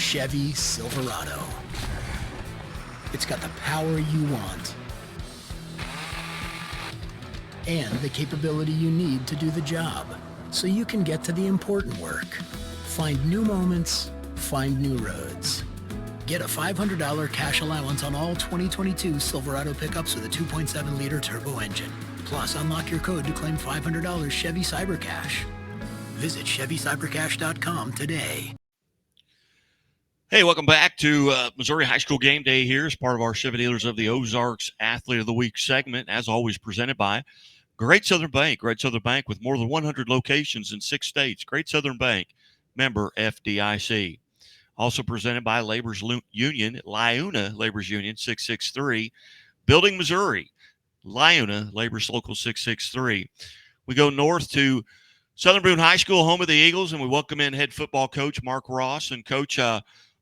Chevy Silverado. It's got the power you want and the capability you need to do the job, so you can get to the important work. Find new moments, find new roads. Get a $500 cash allowance on all 2022 Silverado pickups with a 2.7-liter turbo engine. Plus, unlock your code to claim $500 Chevy CyberCash. Visit ChevyCyberCash.com today. Hey, welcome back to Missouri High School Game Day here as part of our Chevy Dealers of the Ozarks Athlete of the Week segment, as always presented by Great Southern Bank. Great Southern Bank with more than 100 locations in 6 states. Great Southern Bank, member FDIC. Also presented by Labor's Union, Liuna Labor's Union 663. Building Missouri, Liuna Labor's Local 663. We go north to Southern Boone High School, home of the Eagles, and we welcome in head football coach Mark Ross. And Coach,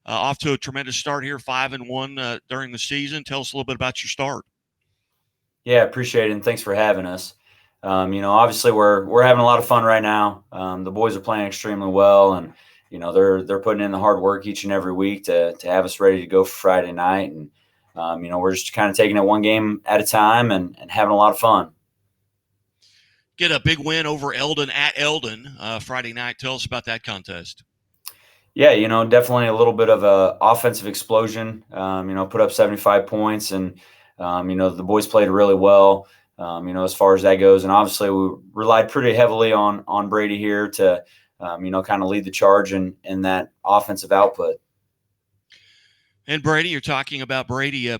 off to a tremendous start here, 5-1 during the season. Tell us a little bit about your start. Yeah, appreciate it, and thanks for having us. Obviously we're having a lot of fun right now. The boys are playing extremely well, and they're putting in the hard work each and every week to have us ready to go for Friday night. And we're just kind of taking it one game at a time and having a lot of fun. Get a big win over Eldon at Eldon Friday night. Tell us about that contest. Yeah, definitely a little bit of a offensive explosion. Put up 75 points, and the boys played really well. As far as that goes, and obviously we relied pretty heavily on Brady here to, kind of lead the charge in that offensive output. And Brady, you're talking about Brady.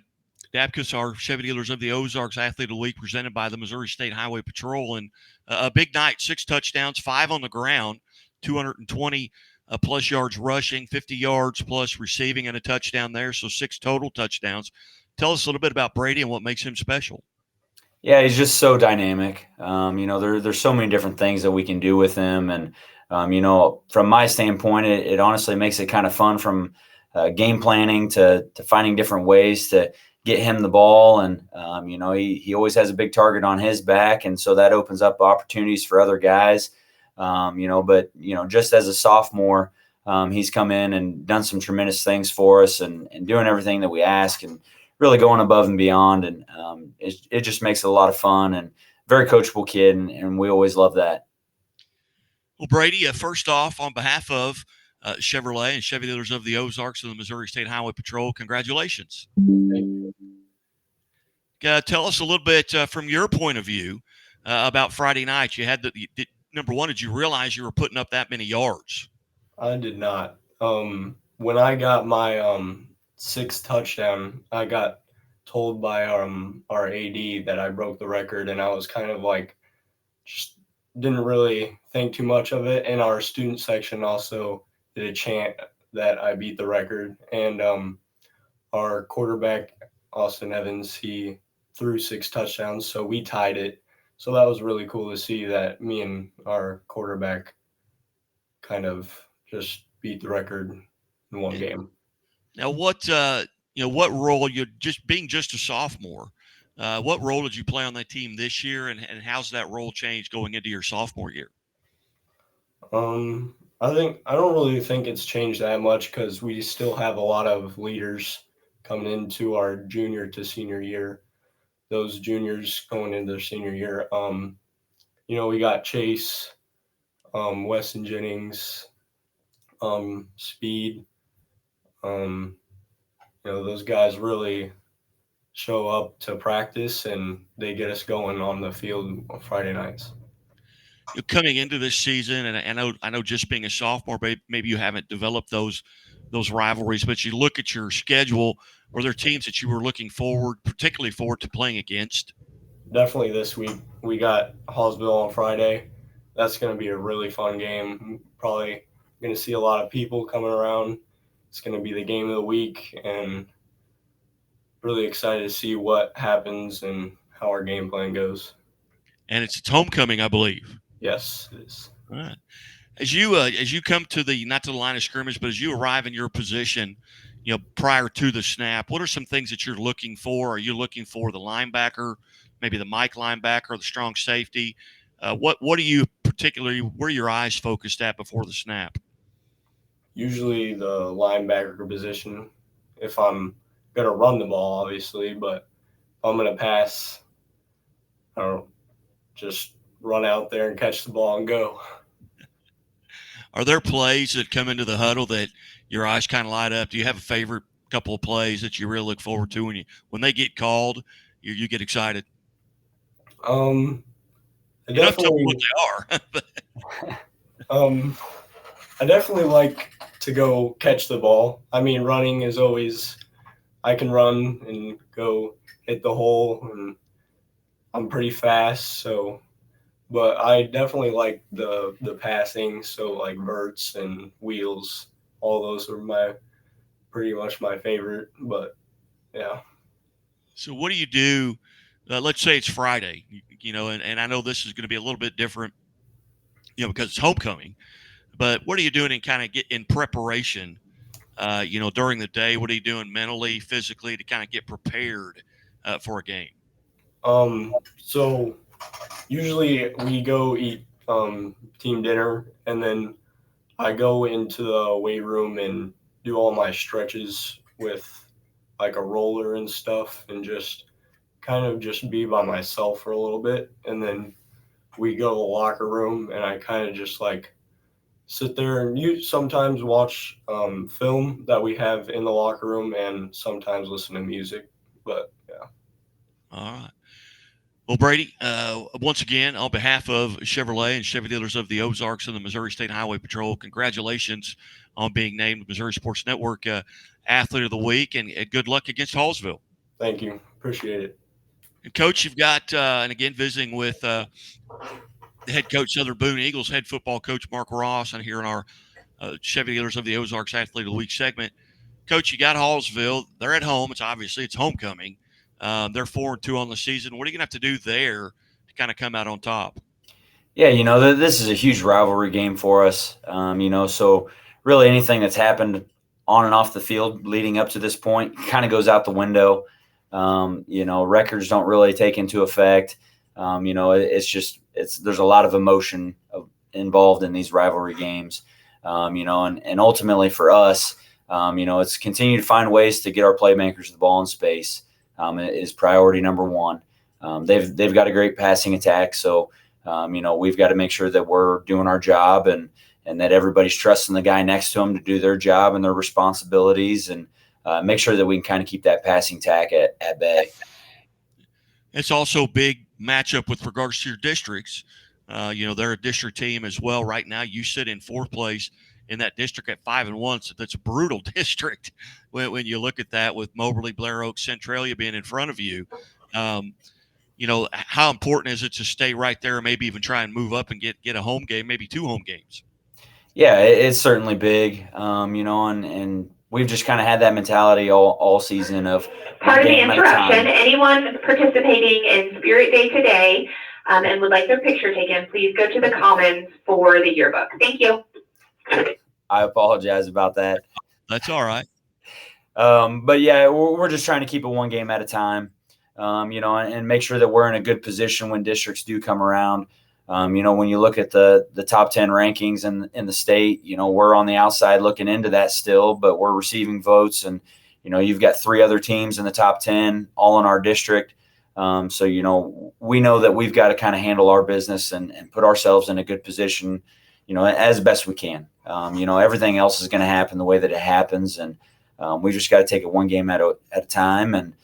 Dapkus, our Chevy Dealers of the Ozarks Athlete of the Week, presented by the Missouri State Highway Patrol. And a big night, 6 touchdowns, 5 on the ground, 220 plus yards rushing, 50 yards plus receiving, and a touchdown there. So 6 total touchdowns. Tell us a little bit about Brady and what makes him special. Yeah, he's just so dynamic. There's so many different things that we can do with him. And, from my standpoint, it honestly makes it kind of fun from game planning to finding different ways to get him the ball. And, he always has a big target on his back. And so that opens up opportunities for other guys. But just as a sophomore, he's come in and done some tremendous things for us and doing everything that we ask and really going above and beyond. And it just makes it a lot of fun and very coachable kid. And we always love that. Well, Brady, first off, on behalf of Chevrolet and Chevy Dealers of the Ozarks and the Missouri State Highway Patrol, congratulations. Tell us a little bit from your point of view about Friday night. You had number one, did you realize you were putting up that many yards? I did not. When I got my 6th touchdown, I got told by our AD that I broke the record, and I was kind of like just didn't really think too much of it. And our student section also did a chant that I beat the record. And our quarterback, Austin Evans, he threw 6 touchdowns, so we tied it. So that was really cool to see that me and our quarterback kind of just beat the record in one game. Now, what role, you're just a sophomore, what role did you play on that team this year, and how's that role changed going into your sophomore year? I don't really think it's changed that much because we still have a lot of leaders coming into our junior to senior year. Those juniors going into their senior year, we got Chase, Weston Jennings, Speed. Those guys really show up to practice and they get us going on the field on Friday nights. You're coming into this season, and I know just being a sophomore, maybe you haven't developed those rivalries, but you look at your schedule. Were there teams that you were looking particularly forward to playing against? Definitely this week. We got Hallsville on Friday. That's going to be a really fun game. Probably going to see a lot of people coming around. It's going to be the game of the week, and really excited to see what happens and how our game plan goes. And it's homecoming, I believe. Yes, it is. All right. As you come to not to the line of scrimmage, but as you arrive in your position, prior to the snap, what are some things that you're looking for? Are you looking for the linebacker, maybe the Mike linebacker, the strong safety? What are you particularly, where are your eyes focused at before the snap? usually the linebacker position if I'm going to run the ball, obviously, but if I'm going to pass, I don't just run out there and catch the ball and go. Are there plays that come into the huddle that your eyes kind of light up? Do you have a favorite couple of plays that you really look forward to when they get called? You get excited. I You don't tell me definitely, what they are. I definitely like to go catch the ball. I mean, running is always, I can run and go hit the hole, and I'm pretty fast. So, but I definitely like the passing. So like verts and wheels, all those are pretty much my favorite. But yeah. So what do you do? Let's say it's Friday, and I know this is going to be a little bit different, because it's homecoming. But what are you doing in kind of get in preparation? During the day, what are you doing mentally, physically to kind of get prepared for a game? So usually we go eat team dinner, and then I go into the weight room and do all my stretches with like a roller and stuff, and just kind of just be by myself for a little bit. And then we go to the locker room, and I kind of just like sit there and you sometimes watch film that we have in the locker room, and sometimes listen to music. But yeah. All right. Well, Brady, once again, on behalf of Chevrolet and Chevy dealers of the Ozarks and the Missouri State Highway Patrol, congratulations on being named the Missouri Sports Network Athlete of the Week, and good luck against Hallsville. Thank you. Appreciate it. And, Coach, you've got, and again, visiting with the head coach, Southern Boone Eagles, head football coach Mark Ross, and here in our Chevy dealers of the Ozarks Athlete of the Week segment. Coach, you got Hallsville. They're at home. It's homecoming. They're 4-2 on the season. What are you going to have to do there to kind of come out on top? Yeah, this is a huge rivalry game for us. So really anything that's happened on and off the field leading up to this point kind of goes out the window. Records don't really take into effect. There's a lot of emotion involved in these rivalry games. And ultimately for us, it's continue to find ways to get our playmakers the ball in space. Is priority number one. They've got a great passing attack, so we've got to make sure that we're doing our job and that everybody's trusting the guy next to them to do their job and their responsibilities, and make sure that we can kind of keep that passing attack at bay. It's also a big matchup with regards to your districts. They're a district team as well. Right now, you sit in fourth place in that district at 5-1. So that's a brutal district when you look at that, with Moberly, Blair Oaks, Centralia being in front of you. How important is it to stay right there, and maybe even try and move up and get a home game, maybe 2 home games? Yeah, it's certainly big, and we've just kind of had that mentality all season of Pardon the interruption. Anyone participating in Spirit Day today and would like their picture taken, please go to the Commons for the yearbook. Thank you. I apologize about that. That's all right. But yeah, we're just trying to keep it one game at a time, and make sure that we're in a good position when districts do come around. When you look at the top 10 rankings in the state, we're on the outside looking into that still, but we're receiving votes, and, you've got 3 other teams in the top 10 all in our district. So, we know that we've got to kind of handle our business and put ourselves in a good position, as best we can. Everything else is going to happen the way that it happens. And we just got to take it one game at a time and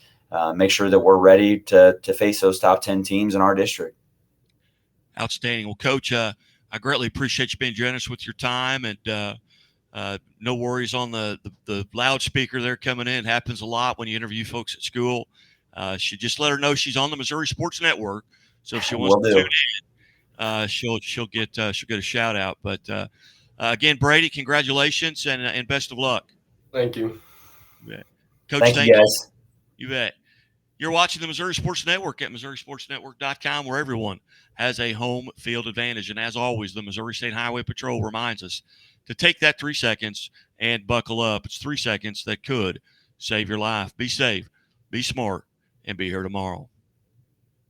make sure that we're ready to face those top 10 teams in our district. Outstanding. Well, Coach, I greatly appreciate you being generous with your time, and no worries on the loudspeaker there coming in. It happens a lot when you interview folks at school. Should just let her know she's on the Missouri Sports Network. So if she wants to tune in, she'll get a shout out. But again, Brady, congratulations and best of luck. Thank you. You bet. Coach, thank you, guys. You bet. You're watching the Missouri Sports Network at MissouriSportsNetwork.com, where everyone has a home field advantage. And as always, the Missouri State Highway Patrol reminds us to take that 3 seconds and buckle up. It's 3 seconds that could save your life. Be safe, be smart, and be here tomorrow.